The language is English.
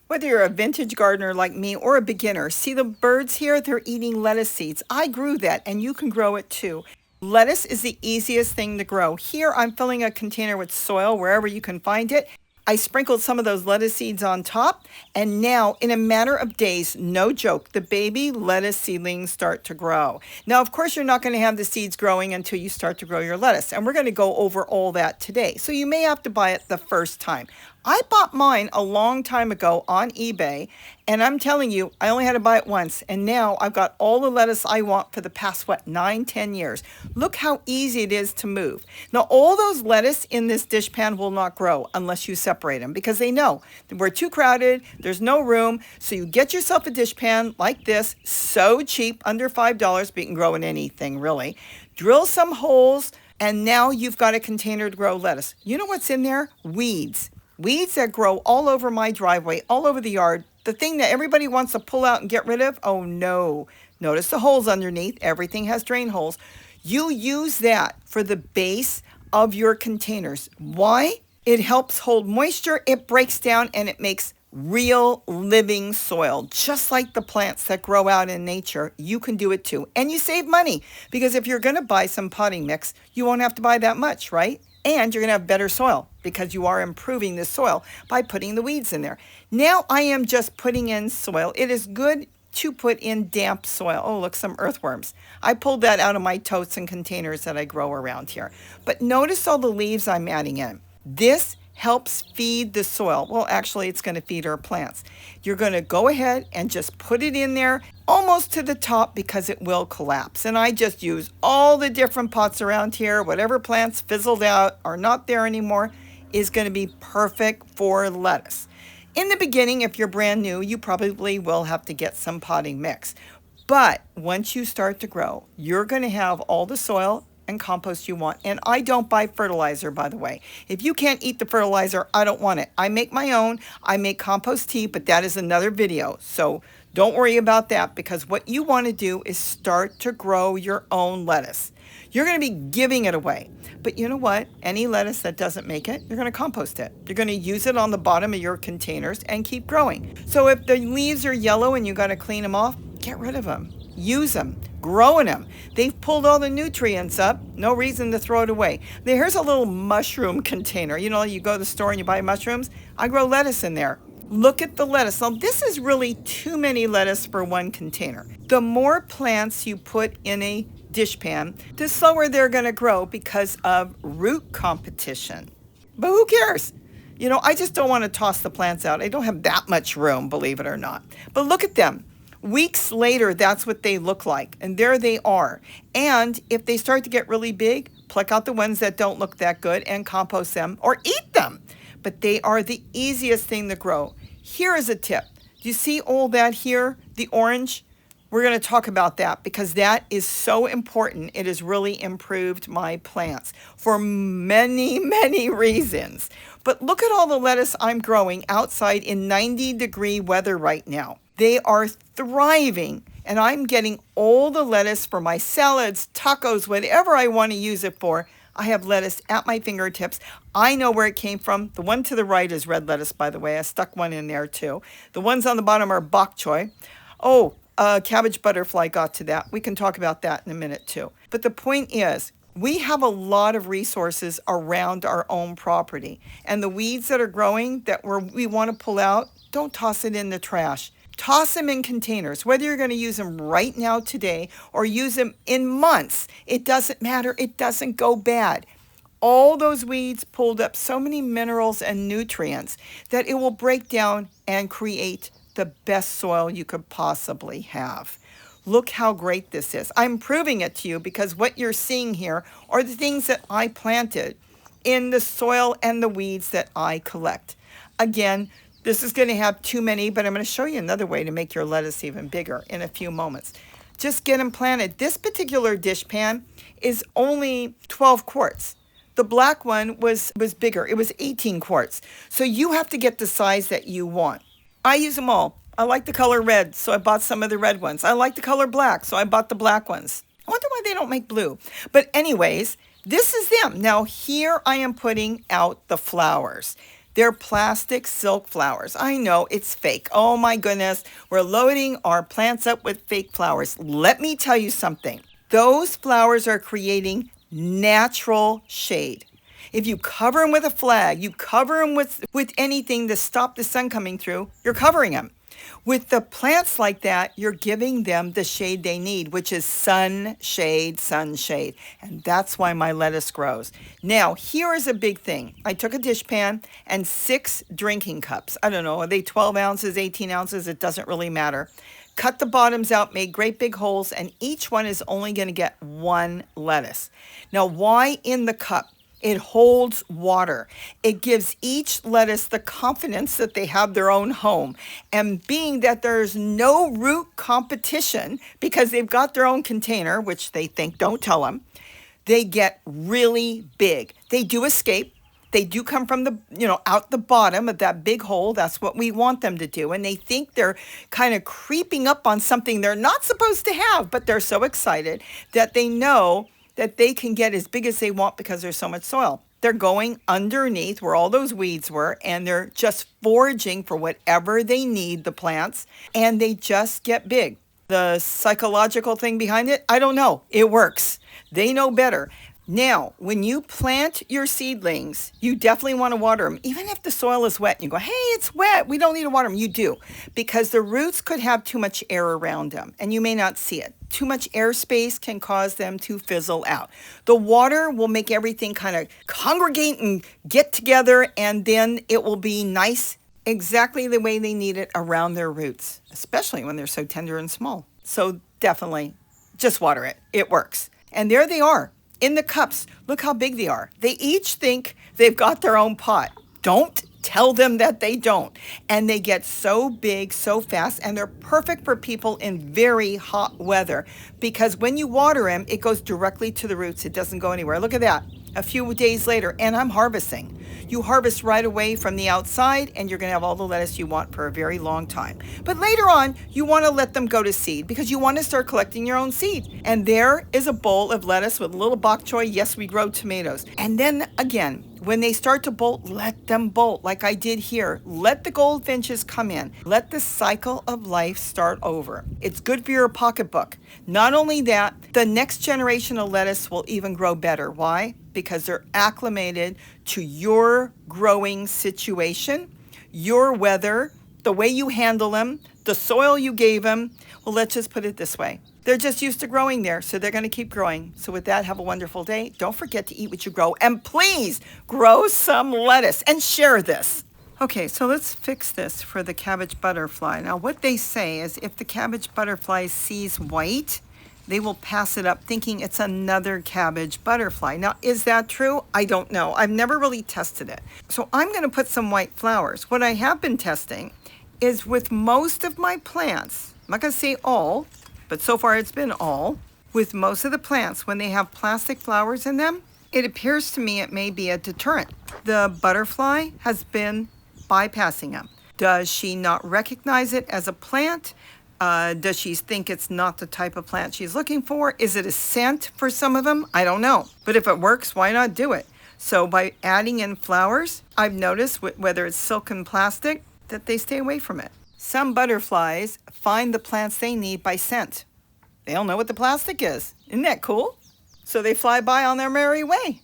Whether you're a vintage gardener like me or a beginner, see the birds here? They're eating lettuce seeds. I grew that and you can grow it too. Lettuce is the easiest thing to grow. Here I'm filling a container with soil wherever you can find it. I sprinkled some of those lettuce seeds on top, and now in a matter of days, no joke, the baby lettuce seedlings start to grow. Now, of course, you're not going to have the seeds growing until you start to grow your lettuce, and we're going to go over all that today. So you may have to buy it the first time. I bought mine a long time ago on eBay, and I'm telling you, I only had to buy it once, and now I've got all the lettuce I want for the past, 9, 10 years. Look how easy it is to move. Now, all those lettuce in this dishpan will not grow unless you separate them, because they know that we're too crowded, there's no room, so you get yourself a dishpan like this, so cheap, under $5, but you can grow in anything, really. Drill some holes, and now you've got a container to grow lettuce. You know what's in there? Weeds. Weeds that grow all over my driveway, all over the yard. The thing that everybody wants to pull out and get rid of, oh no. Notice the holes underneath. Everything has drain holes. You use that for the base of your containers. Why? It helps hold moisture, it breaks down, and it makes real living soil. Just like the plants that grow out in nature, you can do it too. And you save money, because if you're going to buy some potting mix, you won't have to buy that much, right? And you're going to have better soil because you are improving the soil by putting the weeds in there. Now I am just putting in soil. It is good to put in damp soil. Oh, look, some earthworms. I pulled that out of my totes and containers that I grow around here. But notice all the leaves I'm adding in. This helps feed the soil. Well, actually, it's going to feed our plants. You're going to go ahead and just put it in there almost to the top because it will collapse. And I just use all the different pots around here. Whatever plants fizzled out, are not there anymore, is going to be perfect for lettuce. In the beginning, if you're brand new, you probably will have to get some potting mix. But once you start to grow, you're going to have all the soil and compost you want. And I don't buy fertilizer, by the way. If you can't eat the fertilizer, I don't want it. I make my own. I make compost tea, but that is another video. So don't worry about that, because what you want to do is start to grow your own lettuce. You're going to be giving it away. But you know what? Any lettuce that doesn't make it, you're going to compost it. You're going to use it on the bottom of your containers and keep growing. So if the leaves are yellow and you got to clean them off, get rid of them. Use them, growing them. They've pulled all the nutrients up. No reason to throw it away. Here's a little mushroom container. You know, you go to the store and you buy mushrooms. I grow lettuce in there. Look at the lettuce. Now, this is really too many lettuce for one container. The more plants you put in a dishpan, the slower they're going to grow because of root competition. But who cares? You know, I just don't want to toss the plants out. I don't have that much room, believe it or not. But look at them. Weeks later, that's what they look like. And there they are. And if they start to get really big, pluck out the ones that don't look that good and compost them or eat them. But they are the easiest thing to grow. Here is a tip. Do you see all that here? The orange? We're going to talk about that because that is so important. It has really improved my plants for many, many reasons. But look at all the lettuce I'm growing outside in 90-degree weather right now. They are thriving, and I'm getting all the lettuce for my salads, tacos, whatever I want to use it for. I have lettuce at my fingertips. I know where it came from. The one to the right is red lettuce, by the way. I stuck one in there too. The ones on the bottom are bok choy. Oh, cabbage butterfly got to that. We can talk about that in a minute too. But the point is, we have a lot of resources around our own property. And the weeds that are growing that we want to pull out, don't toss it in the trash. Toss them in containers, whether you're going to use them right now today or use them in months. It doesn't matter. It doesn't go bad. All those weeds pulled up so many minerals and nutrients that it will break down and create the best soil you could possibly have. Look how great this is. I'm proving it to you because what you're seeing here are the things that I planted in the soil and the weeds that I collect. Again, this is going to have too many, but I'm going to show you another way to make your lettuce even bigger in a few moments. Just get them planted. This particular dishpan is only 12 quarts. The black one was bigger. It was 18 quarts. So you have to get the size that you want. I use them all. I like the color red, so I bought some of the red ones. I like the color black, so I bought the black ones. I wonder why they don't make blue. But anyways, this is them. Now here I am putting out the flowers. They're plastic silk flowers. I know it's fake. Oh my goodness. We're loading our plants up with fake flowers. Let me tell you something. Those flowers are creating natural shade. If you cover them with a flag, you cover them with anything to stop the sun coming through, you're covering them. With the plants like that, you're giving them the shade they need, which is sunshade, sunshade. And that's why my lettuce grows. Now, here is a big thing. I took a dishpan and 6 drinking cups. I don't know, are they 12 ounces, 18 ounces? It doesn't really matter. Cut the bottoms out, made great big holes, and each one is only going to get 1 lettuce. Now, why in the cup? It holds water. It gives each lettuce the confidence that they have their own home. And being that there's no root competition because they've got their own container, which they think, don't tell them, they get really big. They do escape. They do come from the, out the bottom of that big hole. That's what we want them to do. And they think they're kind of creeping up on something they're not supposed to have, but they're so excited that they know that they can get as big as they want because there's so much soil. They're going underneath where all those weeds were, and they're just foraging for whatever they need, the plants, and they just get big. The psychological thing behind it, I don't know. It works. They know better. Now, when you plant your seedlings, you definitely want to water them. Even if the soil is wet and you go, hey, it's wet, we don't need to water them. You do, because the roots could have too much air around them and you may not see it. Too much airspace can cause them to fizzle out. The water will make everything kind of congregate and get together, and then it will be nice, exactly the way they need it around their roots, especially when they're so tender and small. So definitely just water it. It works. And there they are. In the cups, look how big they are. They each think they've got their own pot. Don't tell them that they don't. And they get so big so fast, and they're perfect for people in very hot weather because when you water them, it goes directly to the roots. It doesn't go anywhere. Look at that. A few days later, and I'm harvesting. You harvest right away from the outside, and you're going to have all the lettuce you want for a very long time. But later on, you want to let them go to seed because you want to start collecting your own seed. And there is a bowl of lettuce with a little bok choy. Yes, we grow tomatoes. And then again, when they start to bolt, let them bolt like I did here. Let the goldfinches come in. Let the cycle of life start over. It's good for your pocketbook. Not only that, the next generation of lettuce will even grow better. Why? Because they're acclimated to your growing situation, your weather, the way you handle them, the soil you gave them. Well, let's just put it this way. They're just used to growing there, so they're going to keep growing. So with that, have a wonderful day. Don't forget to eat what you grow, and please grow some lettuce and share this. Okay, so let's fix this for the cabbage butterfly. Now, what they say is if the cabbage butterfly sees white, they will pass it up thinking it's another cabbage butterfly. Now, is that true? I don't know. I've never really tested it. So I'm going to put some white flowers. What I have been testing is with most of my plants, I'm not going to say all, but so far it's been all. With most of the plants, when they have plastic flowers in them, it appears to me it may be a deterrent. The butterfly has been bypassing them. Does she not recognize it as a plant? Does she think it's not the type of plant she's looking for? Is it a scent for some of them? I don't know. But if it works, why not do it? So by adding in flowers, I've noticed whether it's silk and plastic, that they stay away from it. Some butterflies find the plants they need by scent. They don't know what the plastic is. Isn't that cool? So they fly by on their merry way.